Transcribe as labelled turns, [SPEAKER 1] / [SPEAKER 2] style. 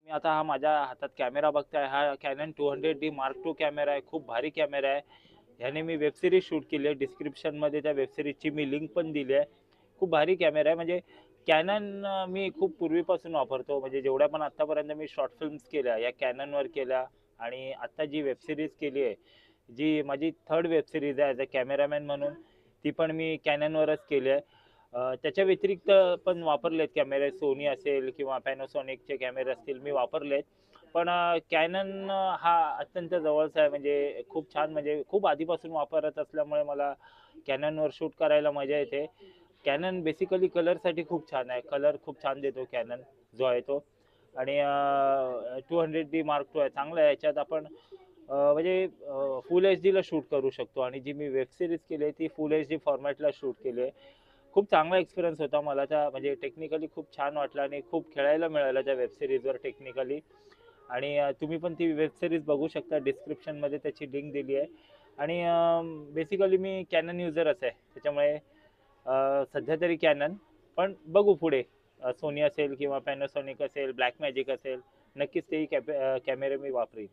[SPEAKER 1] मी आता हा माझ्या हातात कॅमेरा बघताय, हा Canon 200D Mark II camera आहे. खूप भारी कॅमेरा आहे. ह्याने मी वेब सीरीज शूट केली आहे. डिस्क्रिप्शनमध्ये त्या वेब सीरीजची मी लिंक पण दिली आहे. खूप भारी कॅमेरा आहे. म्हणजे Canon मी खूप पूर्वीपासून वापरतो. म्हणजे जेवढ्या पण आत्तापर्यंत मी शॉर्ट फिल्म्स केल्या या Canonवर केल्या आणि आत्ता जी वेब सीरीज केली आहे, जी माझी थर्ड वेब सीरीज आहे ॲज अ कॅमेरामॅन म्हणून, ती पण मी Canonवरच केली आहे. त्याच्या व्यतिरिक्त पण वापरलेत कॅमेरे, सोनी असेल किंवा पॅनासॉनिकचे कॅमेरे असतील, मी वापरलेत. पण कॅनन हा अत्यंत जवळचा आहे. म्हणजे खूप छान, म्हणजे खूप आधीपासून वापरत असल्यामुळे मला कॅननवर शूट करायला मजा येते. कॅनन बेसिकली कलरसाठी खूप छान आहे. कलर खूप छान देतो कॅनन जो आहे तो. आणि 200D Mark II आहे, चांगलं आहे. याच्यात आपण म्हणजे फुल एच डीला शूट करू शकतो. आणि जी मी वेब सिरीज केली आहे ती फुल एच डी फॉर्मॅटला शूट केली आहे. खूप चांगला एक्सपिरियन्स होता मला त्या, म्हणजे टेक्निकली खूप छान वाटलं आणि खूप खेळायला मिळालं त्या वेब सिरीजवर टेक्निकली. आणि तुम्ही पण ती वेब सिरीज बघू शकता, डिस्क्रिप्शनमध्ये त्याची लिंक दिली आहे. आणि बेसिकली मी कॅनन युजरच आहे, त्याच्यामुळे सध्या तरी कॅनन, पण बघू पुढे सोनी असेल किंवा पॅनासॉनिक असेल, ब्लॅक मॅजिक असेल, नक्कीच तेही कॅमेरे मी वापरेन.